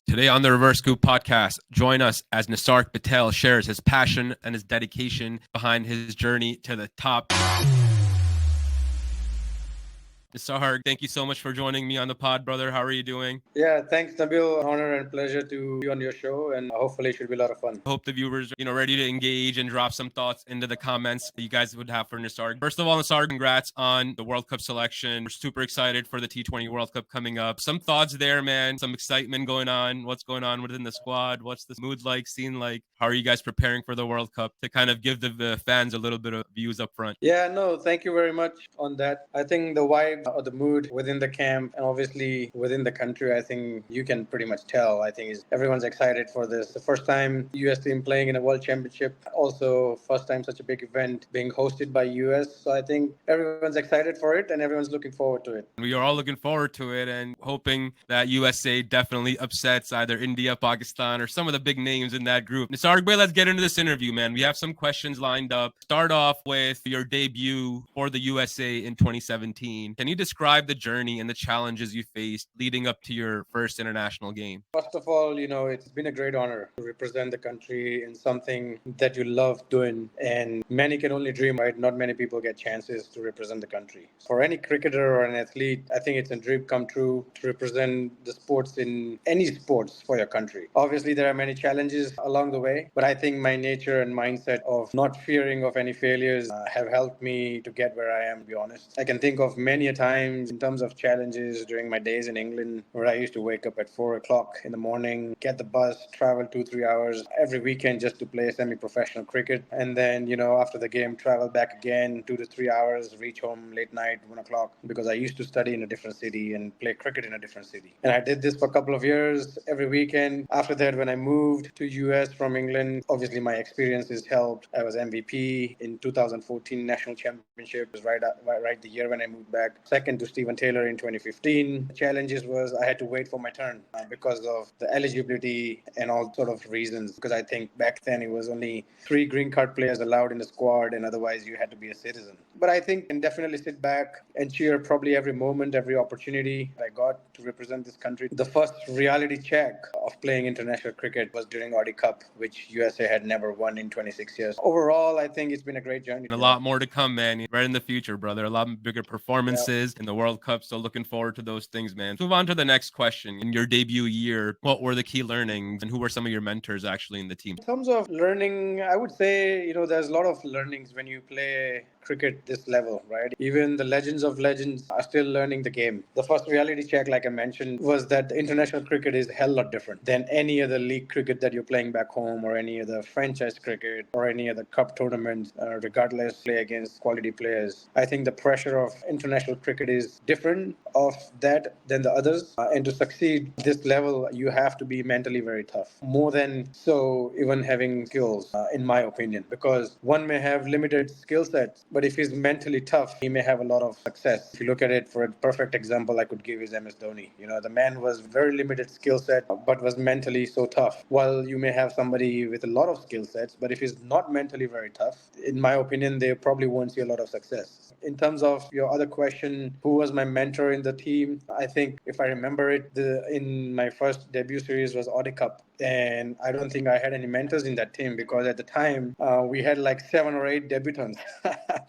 Today on the Reverse Scoop podcast, join us as Nisarg Patel shares his passion and his dedication behind his journey to the top. Nisarg, thank you so much for joining me on the pod, brother. How are you doing? Yeah, thanks, Nabil. Honor and pleasure to be on your show, and hopefully it should be a lot of fun. I hope the viewers are, ready to engage and drop some thoughts into the comments that you guys would have for Nisarg. First of all, Nisarg, congrats on the World Cup selection. We're super excited for the T20 World Cup coming up. Some thoughts there, man. Some excitement going on. What's going on within the squad? What's the mood like, scene like? How are you guys preparing for the World Cup to kind of give the fans a little bit of views up front? Yeah, no, thank you very much on that. I think the vibe or the mood within the camp and obviously within the country, I think you can pretty much tell. I think everyone's excited for this. The first time US team playing in a World Championship, also first time such a big event being hosted by US. So I think everyone's excited for it and everyone's looking forward to it. We are all looking forward to it and hoping that USA definitely upsets either India, Pakistan, or some of the big names in that group. Nisarg, let's get into this interview, man. We have some questions lined up. Start off with your debut for the USA in 2017. Can you describe the journey and the challenges you faced leading up to your first international game? First of all, it's been a great honor to represent the country in something that you love doing. And many can only dream, right? Not many people get chances to represent the country. For any cricketer or an athlete, I think it's a dream come true to represent the sports in any sports for your country. Obviously, there are many challenges along the way, but I think my nature and mindset of not fearing of any failures have helped me to get where I am, to be honest. I can think of many a times in terms of challenges during my days in England where I used to wake up at 4 o'clock in the morning, get the bus, travel 2-3 hours every weekend just to play semi-professional cricket. And then, after the game, travel back again 2 to 3 hours, reach home late night, 1 o'clock, because I used to study in a different city and play cricket in a different city. And I did this for a couple of years every weekend. After that, when I moved to US from England, obviously my experiences helped. I was MVP in 2014 National Championship. It was right the year when I moved back. Second to Stephen Taylor in 2015. The challenges was I had to wait for my turn because of the eligibility and all sort of reasons. Because I think back then it was only 3 green card players allowed in the squad, and otherwise you had to be a citizen. But I think I can definitely sit back and cheer probably every moment, every opportunity I got to represent this country. The first reality check of playing international cricket was during Audi Cup, which USA had never won in 26 years. Overall, I think it's been a great journey. A lot more to come, man. Right in the future, brother. A lot bigger performances in the World Cup. So looking forward to those things, man. Let's move on to the next question. In your debut year, what were the key learnings and who were some of your mentors actually in the team? In terms of learning, I would say, there's a lot of learnings when you play cricket this level, right? Even the legends of legends are still learning the game. The first reality check, like I mentioned, was that the international cricket is a hell lot different than any other league cricket that you're playing back home or any other franchise cricket or any other cup tournament, regardless, play against quality players. I think the pressure of international cricket is different of that than the others. And to succeed this level, you have to be mentally very tough. More than so, even having skills, in my opinion, because one may have limited skill sets, but if he's mentally tough, he may have a lot of success. If you look at it, for a perfect example I could give is MS Dhoni. The man was very limited skill set, but was mentally so tough. While you may have somebody with a lot of skill sets, but if he's not mentally very tough, in my opinion, they probably won't see a lot of success. In terms of your other question, who was my mentor in the team? I think if I remember it, in my first debut series was Audi Cup. And I don't think I had any mentors in that team because at the time we had like 7 or 8 debutants.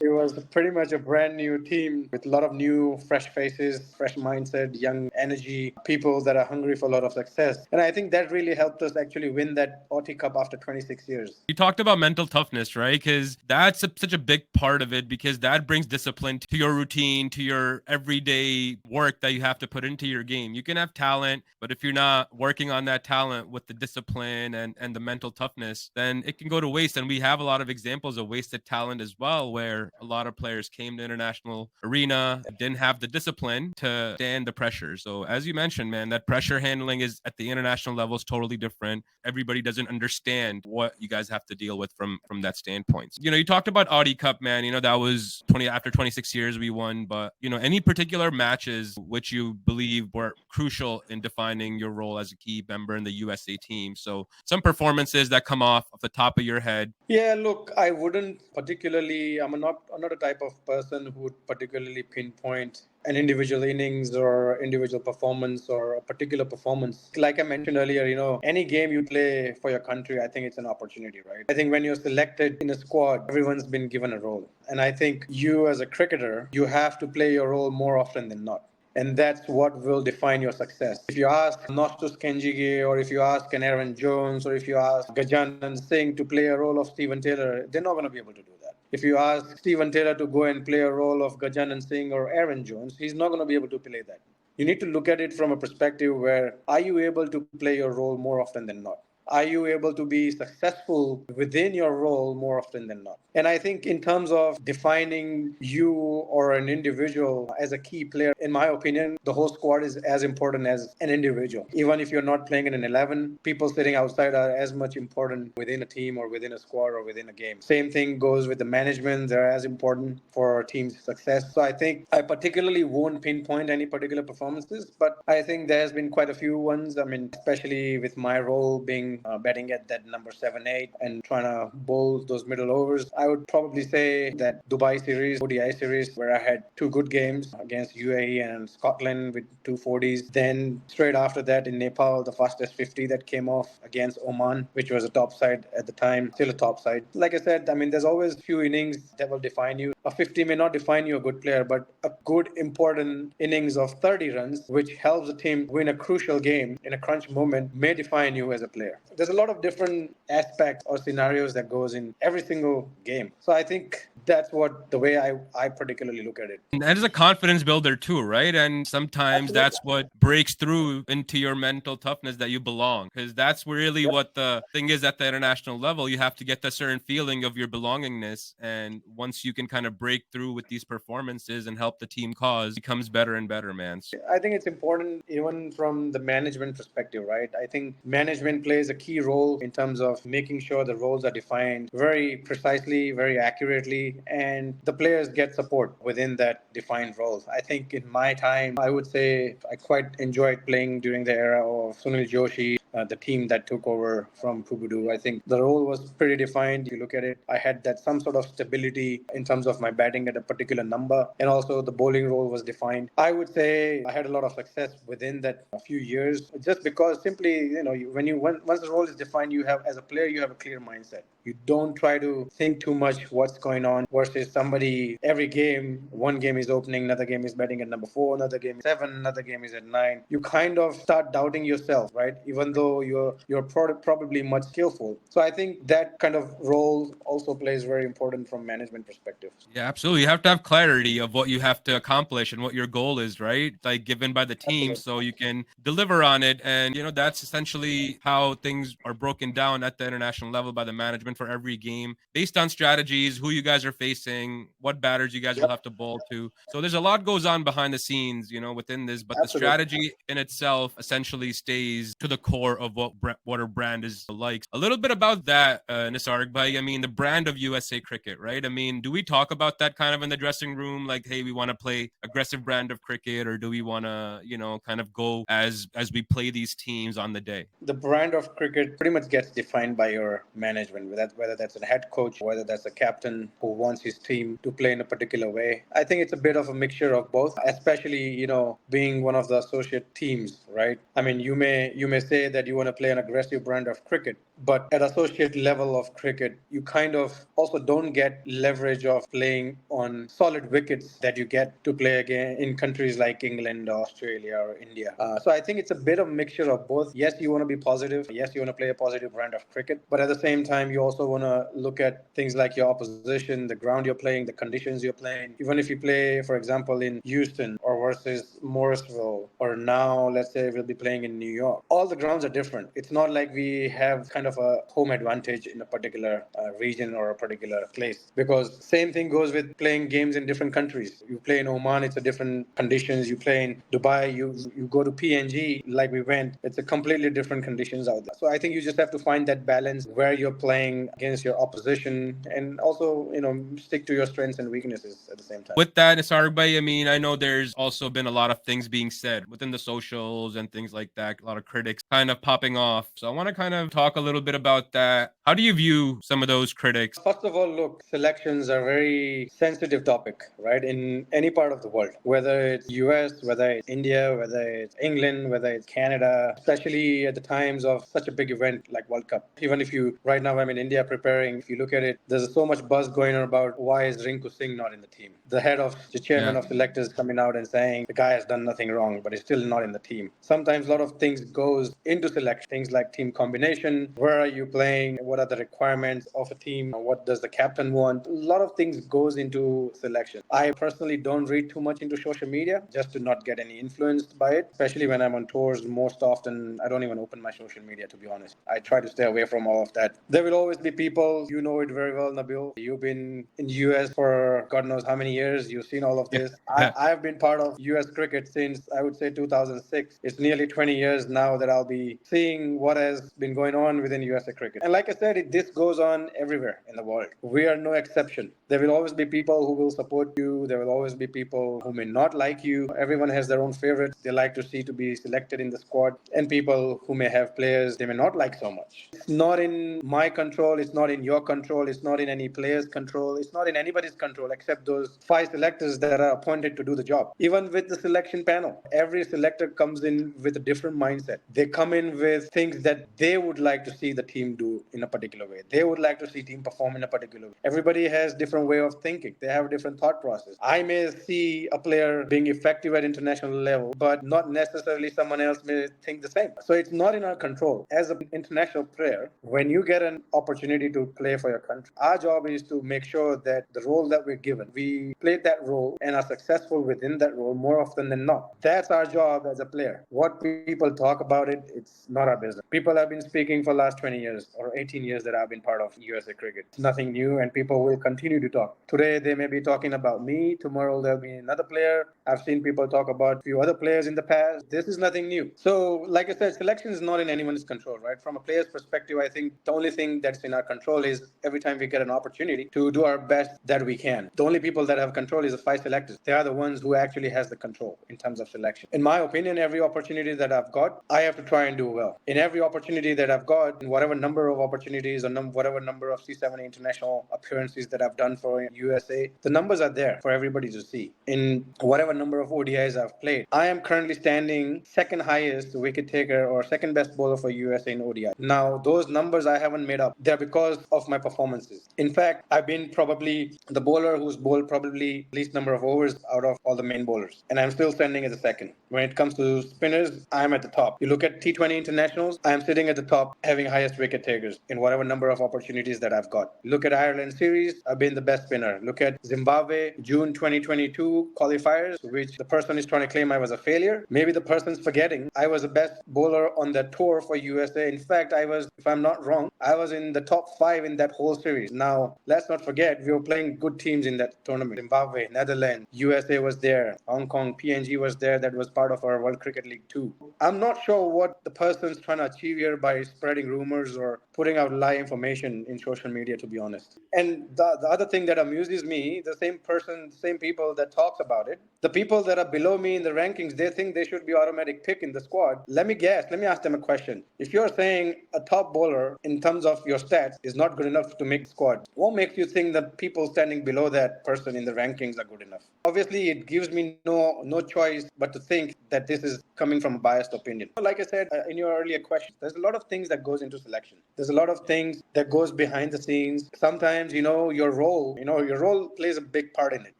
It was pretty much a brand new team with a lot of new, fresh faces, fresh mindset, young energy, people that are hungry for a lot of success. And I think that really helped us actually win that Audi Cup after 26 years. You talked about mental toughness, right? Because that's such a big part of it, because that brings discipline to your routine, to your everyday work that you have to put into your game. You can have talent, but if you're not working on that talent with the discipline and the mental toughness, then it can go to waste. And we have a lot of examples of wasted talent as well, where a lot of players came to international arena, didn't have the discipline to stand the pressure. So as you mentioned, man, that pressure handling is at the international level is totally different. Everybody doesn't understand what you guys have to deal with from that standpoint. You talked about Audi Cup, man. That was after 26 years we won, but any particular matches which you believe were crucial in defining your role as a key member in the USA team? So some performances that come off the top of your head. Yeah, look, I wouldn't particularly, I'm not a type of person who would particularly pinpoint an individual innings or individual performance or a particular performance. Like I mentioned earlier, any game you play for your country, I think it's an opportunity, right? I think when you're selected in a squad, everyone's been given a role. And I think you as a cricketer, you have to play your role more often than not. And that's what will define your success. If you ask Nostos Kenjige, or if you ask an Aaron Jones, or if you ask Gajanan Singh to play a role of Stephen Taylor, they're not going to be able to do that. If you ask Stephen Taylor to go and play a role of Gajanan Singh or Aaron Jones, he's not going to be able to play that. You need to look at it from a perspective where are you able to play your role more often than not? Are you able to be successful within your role more often than not? And I think in terms of defining you or an individual as a key player, in my opinion, the whole squad is as important as an individual. Even if you're not playing in an 11, people sitting outside are as much important within a team or within a squad or within a game. Same thing goes with the management. They're as important for our team's success. So I think I particularly won't pinpoint any particular performances, but I think there has been quite a few ones. I mean, especially with my role being batting at that number 7-8 and trying to bowl those middle overs. I would probably say that Dubai series, ODI series, where I had two good games against UAE and Scotland with 240s. Then straight after that in Nepal, the fastest 50 that came off against Oman, which was a top side at the time, still a top side. Like I said, I mean, there's always a few innings that will define you. A 50 may not define you a good player, but a good important innings of 30 runs, which helps the team win a crucial game in a crunch moment, may define you as a player. There's a lot of different aspects or scenarios that goes in every single game. So I think that's what the way I particularly look at it. And that is a confidence builder too, right? And sometimes Absolutely. that's what breaks through into your mental toughness that you belong. Because that's really what the thing is at the international level. You have to get that certain feeling of your belongingness. And once you can kind of break through with these performances and help the team cause, it becomes better and better, man. I think it's important even from the management perspective, right? I think management plays a key role in terms of making sure the roles are defined very precisely, very accurately, and the players get support within that defined role. I think in my time, I would say I quite enjoyed playing during the era of Sunil Joshi, the team that took over from Pubudu. I think the role was pretty defined. You look at it, I had that some sort of stability in terms of my batting at a particular number, and also the bowling role was defined. I would say I had a lot of success within that few years, just because simply, once the role is defined, you have, as a player, you have a clear mindset. You don't try to think too much what's going on versus somebody every game, one game is opening, another game is batting at number 4, another game is 7, another game is at 9. You kind of start doubting yourself, right? Even though you're probably much skillful. So I think that kind of role also plays very important from management perspective. Yeah, absolutely. You have to have clarity of what you have to accomplish and what your goal is, right? Like given by the team, Absolutely. so you can deliver on it. And, that's essentially how things are broken down at the international level by the management for every game based on strategies, who you guys are facing, what batters you guys will have to bowl to. So there's a lot goes on behind the scenes, within this, but the Absolutely. strategy in itself essentially stays to the core of what a brand is like. A little bit about that, Nisarg, Bhai. I mean, the brand of USA cricket, right? I mean, do we talk about that kind of in the dressing room? Like, hey, we want to play aggressive brand of cricket, or do we want to, kind of go as we play these teams on the day? The brand of cricket pretty much gets defined by your management, whether that's a head coach, whether that's a captain who wants his team to play in a particular way. I think it's a bit of a mixture of both, especially, being one of the associate teams, right? I mean, you may say that you want to play an aggressive brand of cricket, but at associate level of cricket, you kind of also don't get leverage of playing on solid wickets that you get to play again in countries like England, Australia, or India. So I think it's a bit of a mixture of both. Yes, you want to be positive. Yes, you want to play a positive brand of cricket, but at the same time, you also want to look at things like your opposition, the ground you're playing, the conditions you're playing. Even if you play, for example, in Houston or versus Morrisville, or now let's say we'll be playing in New York, all the grounds are different. It's not like we have kind of a home advantage in a particular region or a particular place, because same thing goes with playing games in different countries. You play in Oman, it's a different conditions. You play in Dubai, you go to PNG, like we went, it's a completely different conditions out there. So I think you just have to find that balance where you're playing playing against your opposition, and also, stick to your strengths and weaknesses at the same time. With that, Nisarg bhai, I mean, I know there's also been a lot of things being said within the socials and things like that. A lot of critics kind of popping off. So I want to kind of talk a little bit about that. How do you view some of those critics? First of all, look, selections are a very sensitive topic, right? In any part of the world, whether it's US, whether it's India, whether it's England, whether it's Canada, especially at the times of such a big event like World Cup. Even if you, right now I'm in India preparing, if you look at it, there's so much buzz going on about why is Rinku Singh not in the team. The chairman of selectors coming out and saying the guy has done nothing wrong, but he's still not in the team. Sometimes a lot of things goes into selection, things like team combination, where are you playing, what are the requirements of a team, what does the captain want. A lot of things goes into selection. I personally don't read too much into social media just to not get any influenced by it, especially when I'm on tours. Most often I don't even open my social media, to be honest. I try to stay away from all of that. There will always be people, you know it very well, Nabil. You've been in US for God knows how many years. You've seen all of this. I've been part of US cricket since, I would say, 2006. It's nearly 20 years now that I'll be seeing what has been going on within USA cricket. And like I said, this goes on everywhere in the world. We are no exception. There will always be people who will support you. There will always be people who may not like you. Everyone has their own favorites they like to see to be selected in the squad, and people who may have players they may not like so much. It's not in my control. It's not in your control. It's not in any player's control. It's not in anybody's control except those 5 selectors that are appointed to do the job. Even with the selection panel, every selector comes in with a different mindset. They come in with things that they would like to see the team do in a particular way. They would like to see team perform in a particular way. Everybody has different way of thinking. They have a different thought process. I may see a player being effective at international level, but not necessarily someone else may think the same. So it's not in our control. As an international player, when you get an opportunity to play for your country, our job is to make sure that the role that we're given, we play that role and are successful within that role more often than not. That's our job as a player. What people talk about it, it's not our business. People have been speaking for the last 20 years or 18 years that I've been part of USA cricket. It's nothing new, and people will continue to talk. Today they may be talking about me. Tomorrow there'll be another player. I've seen people talk about a few other players in the past. This is nothing new. So, like I said, selection is not in anyone's control, right? From a player's perspective, I think the only thing that's in our control is every time we get an opportunity to do our best that we can. The only people that have control is the 5 selectors. They are the ones who actually has the control in terms of selection. In my opinion, every opportunity that I've got, I have to try and do well. In every opportunity that I've got, in whatever number of opportunities or whatever number of C70 international appearances that I've done for USA, the numbers are there for everybody to see. In whatever number of ODIs I've played, I am currently standing second highest wicket taker or second best bowler for USA in ODI. Now, those numbers I haven't made up. They're because of my performances. In fact, I've been probably the bowler who's bowled probably least number of overs out of all the main bowlers, and I'm still standing as a second. When it comes to spinners, I'm at the top. You look at T20 internationals, I'm sitting at the top, having highest wicket takers in whatever number of opportunities that I've got. Look at Ireland series, I've been the best spinner. Look at Zimbabwe, June 2022 qualifiers, which the person is trying to claim I was a failure. Maybe the person's forgetting I was the best bowler on that tour for USA. In fact, I was, if I'm not wrong, I was in the top 5 in that whole series. Now, let's not forget, we were playing good teams in that tournament. Zimbabwe, Netherlands, USA was there, Hong Kong, PNG was there, that was part of our World Cricket League too. I'm not sure what the person's trying to achieve here by spreading rumors or putting out lie information in social media, to be honest. And the other thing that amuses me, the same person, same people that talks about it, the people that are below me in the rankings, they think they should be automatic pick in the squad. Let me ask them a question. If you're saying a top bowler in terms of your stats is not good enough to make the squad, what makes you think that people standing below that person in the rankings are good enough? Obviously, it gives me no choice but to think that this is coming from a biased opinion. Like I said in your earlier question, there's a lot of things that goes into selection. There's a lot of things that goes behind the scenes. Sometimes, your role plays a big part in it,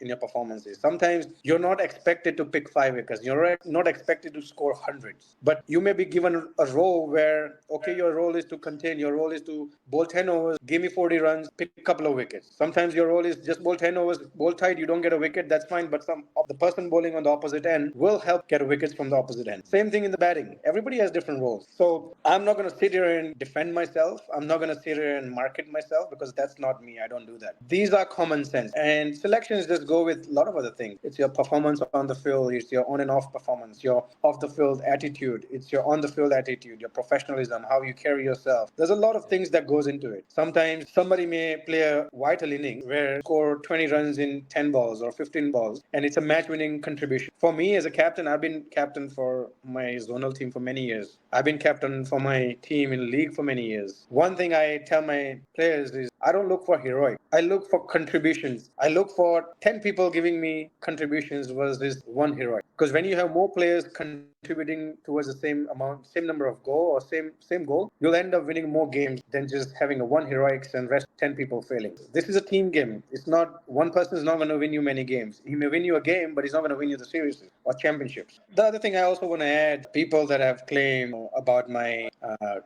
in your performances. Sometimes you're not expected to pick 5 wickets. You're not expected to score hundreds. But you may be given a role where, okay, your role is to contain. Your role is to bowl 10 overs, give me 40 runs, pick a couple of wickets. Sometimes your role is just bowl 10 overs, bowl tight, you don't get a wicket, that's fine. But the person bowling on the opposite end will help get wickets from the opposite end. Same thing in the batting. Everybody has different roles. So I'm not going to sit here and defend myself. I'm not going to sit here and market myself because that's not me. I don't do that. These are common sense. And selections just go with a lot of other things. It's your performance performance on the field, it's your on and off performance, your off the field attitude, it's your on the field attitude, your professionalism, how you carry yourself. There's a lot of things that goes into it. Sometimes somebody may play a vital inning where score 20 runs in 10 balls or 15 balls, and it's a match-winning contribution. For me as a captain, I've been captain for my zonal team for many years. I've been captain for my team in league for many years. One thing I tell my players is I don't look for heroic. I look for contributions. I look for 10 people giving me contributions versus one heroic. Because when you have more players contributing towards the same amount, same number of goal or same goal, you'll end up winning more games than just having a one heroics and rest 10 people failing. This is a team game. It's not one person is not going to win you many games. He may win you a game, but he's not going to win you the series or championships. The other thing I also want to add, people that have claimed about my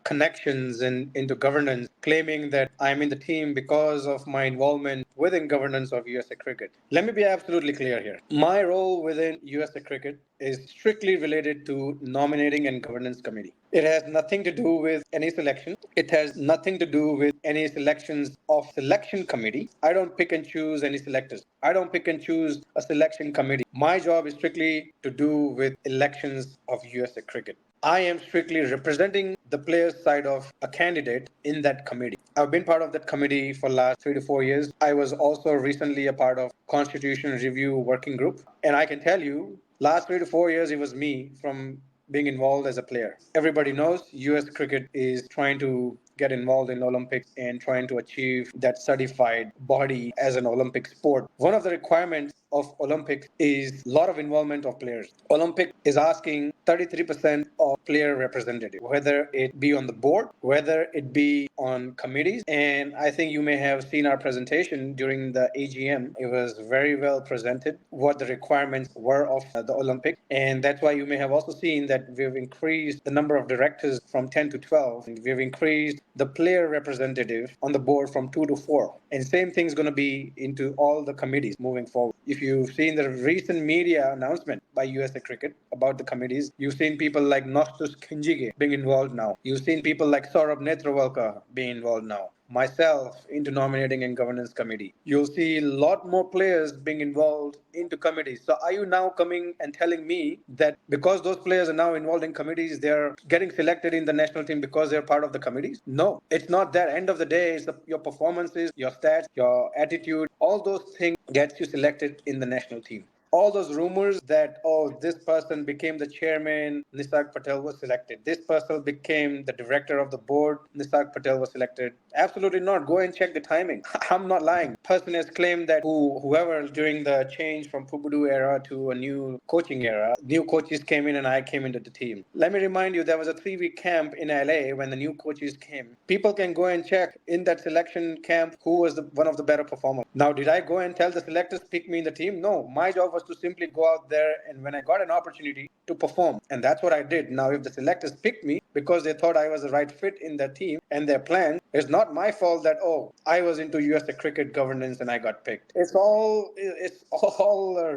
connections into governance, claiming that I'm in the team because of my involvement within governance of USA Cricket. Let me be absolutely clear here. My role within USA Cricket is strictly related to nominating and governance committee. It has nothing to do with any selection. It has nothing to do with any selections of selection committee. I don't pick and choose any selectors. I don't pick and choose a selection committee. My job is strictly to do with elections of USA Cricket. I am strictly representing the players' side of a candidate in that committee. I've been part of that committee for the last 3 to 4 years. I was also recently a part of Constitution Review Working Group. And I can tell you, last 3 to 4 years, it was me from being involved as a player. Everybody knows US cricket is trying to get involved in Olympics and trying to achieve that certified body as an Olympic sport. One of the requirements of Olympics is a lot of involvement of players. Olympic is asking 33% of player representative, whether it be on the board, whether it be on committees. And I think you may have seen our presentation during the AGM. It was very well presented what the requirements were of the Olympic. And that's why you may have also seen that we've increased the number of directors from 10 to 12. And we've increased the player representative on the board from 2 to 4. And same thing is going to be into all the committees moving forward. If you've seen the recent media announcement by USA Cricket about the committees, you've seen people like Nostus Kinjige being involved now. You've seen people like Saurabh Netrawalkar being involved now. Myself into nominating and governance committee. You'll see a lot more players being involved into committees. So are you now coming and telling me that because those players are now involved in committees, they're getting selected in the national team because they're part of the committees? No, it's not that. End of the day, it's your performances, your stats, your attitude, all those things gets you selected in the national team. All those rumors that, oh, this person became the chairman, Nisarg Patel was selected. This person became the director of the board, Nisarg Patel was selected. Absolutely not. Go and check the timing. I'm not lying. Person has claimed that whoever during the change from Pubudu era to a new coaching era, new coaches came in and I came into the team. Let me remind you, there was a 3-week camp in LA when the new coaches came. People can go and check in that selection camp who was one of the better performers. Now, did I go and tell the selectors pick me in the team? No, my job was to simply go out there and when I got an opportunity to perform. And that's what I did. Now, if the selectors picked me because they thought I was the right fit in their team and their plan, it's not my fault that, oh, I was into USA cricket governance and I got picked. It's all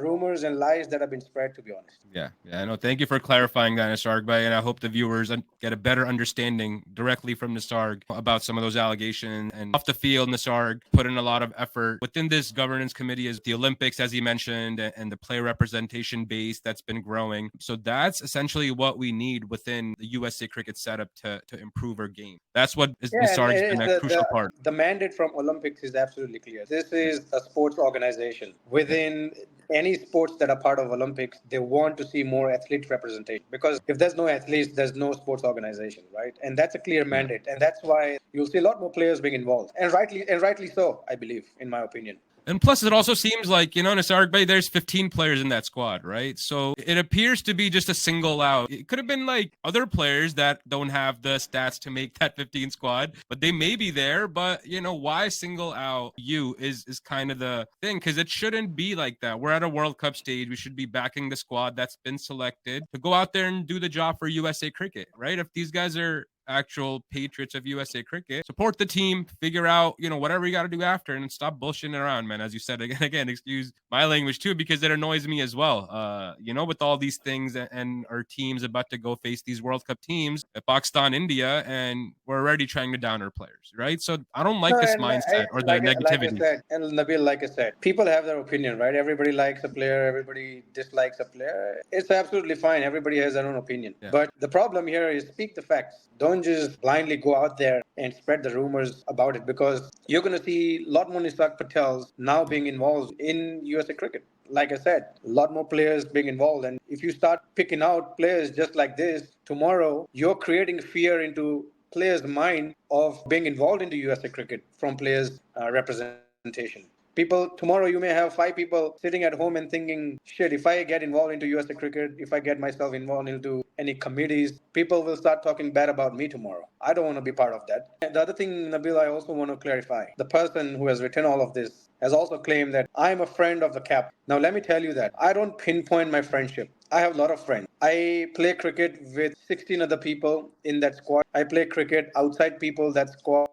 rumors and lies that have been spread, to be honest. Yeah. No, thank you for clarifying that, Nisarg Bhai, and I hope the viewers get a better understanding directly from Nisarg about some of those allegations. And off the field, Nisarg put in a lot of effort within this governance committee, as the Olympics, as he mentioned, and the player representation base that's been growing. So that's essentially what we need within the USA cricket setup to improve our game. That's what Nisarg's been a crucial part. The mandate from Olympics is absolutely clear. This is a sports organization. Within any sports that are part of Olympics, they want to see more athlete representation, because if there's no athletes, there's no sports organization, right? And that's a clear mandate, and that's why you'll see a lot more players being involved, and rightly so, I believe, in my opinion. And plus, it also seems like, Nisarg Bhai, there's 15 players in that squad, right? So it appears to be just a single out. It could have been like other players that don't have the stats to make that 15 squad, but they may be there. But, why single out you is kind of the thing, because it shouldn't be like that. We're at a World Cup stage. We should be backing the squad that's been selected to go out there and do the job for USA cricket, right? If these guys are actual patriots of USA cricket, support the team, figure out, whatever you got to do after, and stop bullshitting around, man. As you said, again, excuse my language too, because it annoys me as well. With all these things and our teams about to go face these World Cup teams, Pakistan, India, and we're already trying to down our players, right? So I don't like No, this and mindset or the like I negativity. said, and Nabil, like I said, people have their opinion, right? Everybody likes a player, everybody dislikes a player. It's absolutely fine. Everybody has their own opinion. Yeah. But the problem here is speak the facts. Don't just blindly go out there and spread the rumors about it, because you're going to see a lot more Nisarg Patels now being involved in USA cricket. Like I said, a lot more players being involved. And if you start picking out players just like this, tomorrow you're creating fear into players' mind of being involved into USA cricket from players' representation. People, tomorrow you may have 5 people sitting at home and thinking, shit, if I get involved into USA cricket, if I get myself involved into any committees, people will start talking bad about me tomorrow. I don't want to be part of that. And the other thing, Nabil, I also want to clarify, the person who has written all of this has also claimed that I'm a friend of the cap. Now, let me tell you that I don't pinpoint my friendship. I have a lot of friends. I play cricket with 16 other people in that squad. I play cricket outside people, that squad.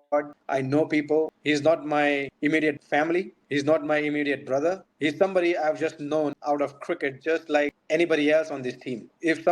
I know people. He's not my immediate family. He's not my immediate brother. He's somebody I've just known out of cricket, just like anybody else on this team. If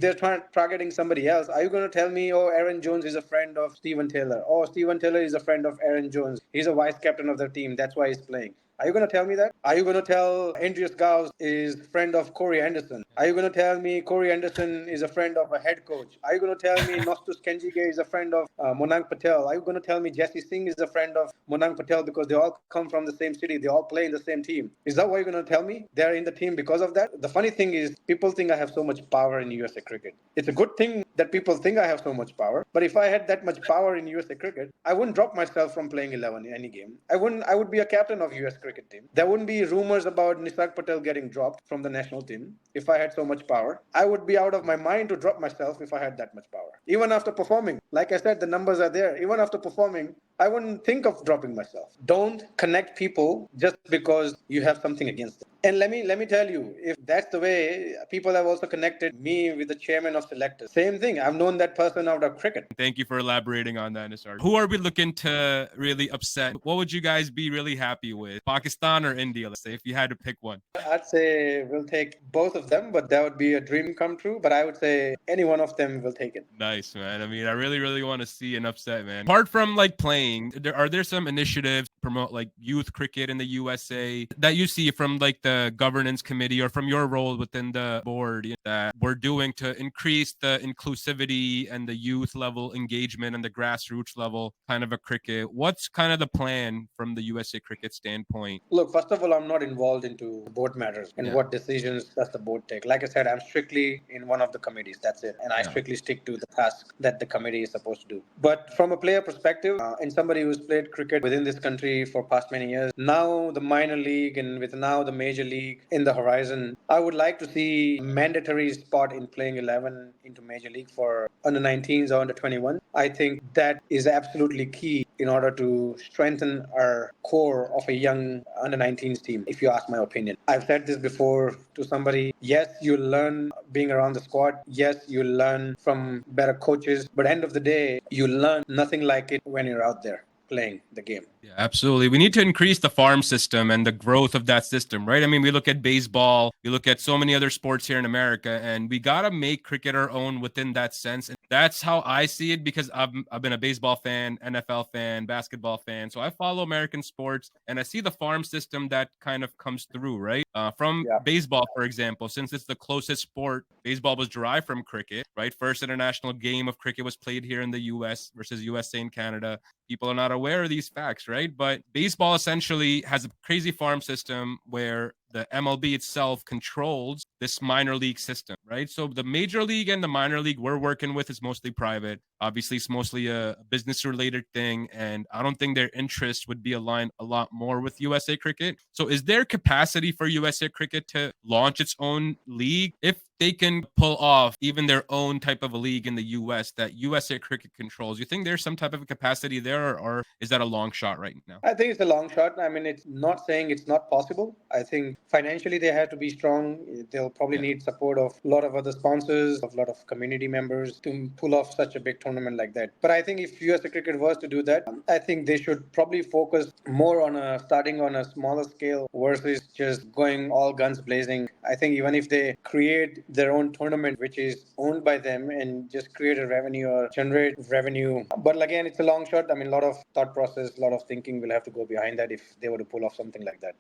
they're targeting somebody else, are you going to tell me, oh, Aaron Jones is a friend of Steven Taylor? Oh, Steven Taylor is a friend of Aaron Jones. He's a vice captain of their team. That's why he's playing. Are you going to tell me that? Are you going to tell Andreas Gauss is friend of Corey Anderson? Are you going to tell me Corey Anderson is a friend of a head coach? Are you going to tell me Nostus Kenjige is a friend of Monank Patel? Are you going to tell me Jesse Singh is a friend of Monank Patel because they all come from the same city? They all play in the same team. Is that what you're going to tell me? They're in the team because of that? The funny thing is, people think I have so much power in USA cricket. It's a good thing that people think I have so much power. But if I had that much power in USA cricket, I wouldn't drop myself from playing 11 in any game. I would be a captain of US cricket team. There wouldn't be rumors about Nisarg Patel getting dropped from the national team if I had so much power. I would be out of my mind to drop myself if I had that much power. Even after performing, like I said, the numbers are there. Even after performing, I wouldn't think of dropping myself. Don't connect people just because you have something against them. And let me tell you, if that's the way, people have also connected me with the chairman of selectors. Same thing. I've known that person out of cricket. Thank you for elaborating on that, Nisarg. Who are we looking to really upset? What would you guys be really happy with? Pakistan or India, let's say, if you had to pick one? I'd say we'll take both of them, but that would be a dream come true. But I would say any one of them will take it. Nice, man. I mean, I really, really want to see an upset, man. Apart from like playing, are there some initiatives to promote like youth cricket in the USA that you see from like the governance committee or from your role within the board that we're doing to increase the inclusivity and the youth level engagement and the grassroots level kind of a cricket? What's kind of the plan from the USA cricket standpoint? Look, first of all, I'm not involved into board matters and what decisions does the board take. Like I said, I'm strictly in one of the committees. That's it. And I strictly stick to the task that the committee is supposed to do. But from a player perspective, and somebody who's played cricket within this country for past many years, now the minor league and with now the major league in the horizon, I would like to see mandatory spot in playing 11 into major league for under 19s or under 21. I think that is absolutely key in order to strengthen our core of a young under 19s team, if you ask my opinion. I've said this before to somebody. Yes, you learn being around the squad. Yes, you learn from better coaches. But end of the day, you learn nothing like it when you're out there playing the game. Yeah, absolutely. We need to increase the farm system and the growth of that system, right? I mean, we look at baseball, we look at so many other sports here in America, and we got to make cricket our own within that sense. And that's how I see it because I've been a baseball fan, NFL fan, basketball fan. So I follow American sports and I see the farm system that kind of comes through, right? From baseball, for example, since it's the closest sport, baseball was derived from cricket, right? First international game of cricket was played here in the US versus USA and Canada. People are not aware of these facts, right? But baseball essentially has a crazy farm system where the MLB itself controls this minor league system, right? So the major league and the minor league we're working with is mostly private. Obviously, it's mostly a business related thing. And I don't think their interests would be aligned a lot more with USA Cricket. So is there capacity for USA Cricket to launch its own league if they can pull off even their own type of a league in the US that USA Cricket controls? You think there's some type of capacity there, or is that a long shot right now? I think it's a long shot. I mean, it's not saying it's not possible. I think think financially they have to be strong. They'll probably need support of a lot of other sponsors, of a lot of community members to pull off such a big tournament like that. But I think if USA Cricket was to do that, I think they should probably focus more on starting on a smaller scale versus just going all guns blazing. I think even if they create their own tournament, which is owned by them, and just create a revenue or generate revenue. But again, it's a long shot. I mean, a lot of thought process, a lot of thinking will have to go behind that if they were to pull off something like that.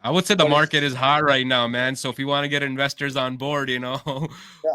I would say the But market is hot right now, man. So if you want to get investors on board, yeah.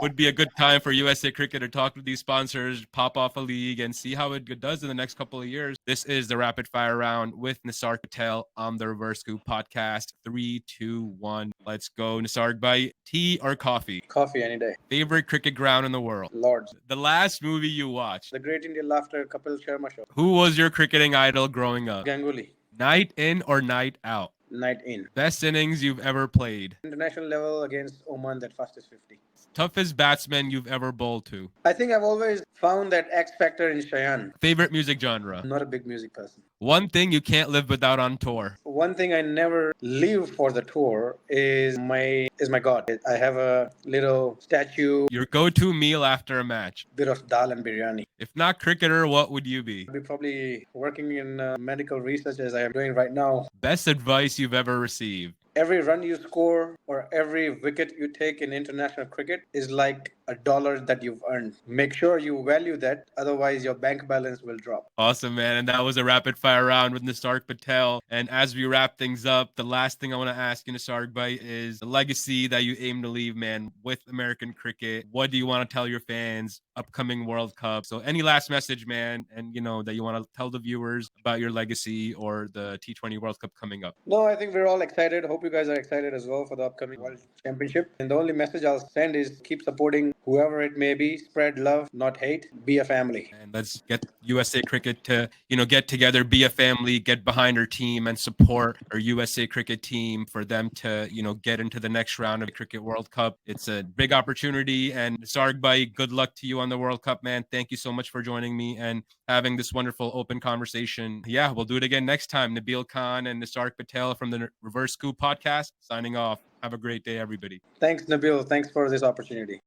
would be a good time for USA Cricket to talk to these sponsors, pop off a league, and see how it does in the next couple of years. This is the Rapid Fire Round with Nisarg Patel on the Reverse Scoop podcast. 3, 2, 1. Let's go, Nisarg. Bhai, tea or coffee? Coffee any day. Favorite cricket ground in the world? Lords. The last movie you watched? The Great Indian Laughter Kapil Sharma show. Who was your cricketing idol growing up? Ganguly. Night in or night out? Night in. Best innings you've ever played? International level against Oman, that fastest 50. Toughest batsman you've ever bowled to? I think I've always found that X factor in Cheyenne. Favorite music genre? I'm not a big music person. One thing you can't live without on tour? One thing I never leave for the tour is my God. I have a little statue, Your go-to meal after a match? bit of dal and biryani. If not cricketer, what would you be? I'll be probably working in medical research as I am doing right now. Best advice you've ever received? Every run you score or every wicket you take in international cricket is like $1 that you've earned. Make sure you value that, otherwise your bank balance will drop. Awesome, man. And that was a rapid fire round with Nisarg Patel. And as we wrap things up, the last thing I want to ask you, Nisarg Bhai, is the legacy that you aim to leave, man, with American cricket. What do you want to tell your fans? Upcoming World Cup. So any last message, man, and that you want to tell the viewers about your legacy or the T20 World Cup coming up? No, I think we're all excited. Hope you guys are excited as well for the upcoming World Championship. And the only message I'll send is keep supporting whoever it may be. Spread love, not hate. Be a family. And let's get USA Cricket to, get together, be a family, get behind our team and support our USA Cricket team for them to, get into the next round of the Cricket World Cup. It's a big opportunity. And Nisarg Bhai, good luck to you on the World Cup, man. Thank you so much for joining me and having this wonderful open conversation. Yeah, we'll do it again next time. Nabil Khan and Nisarg Patel from the Reverse Scoop podcast signing off. Have a great day, everybody. Thanks, Nabil. Thanks for this opportunity.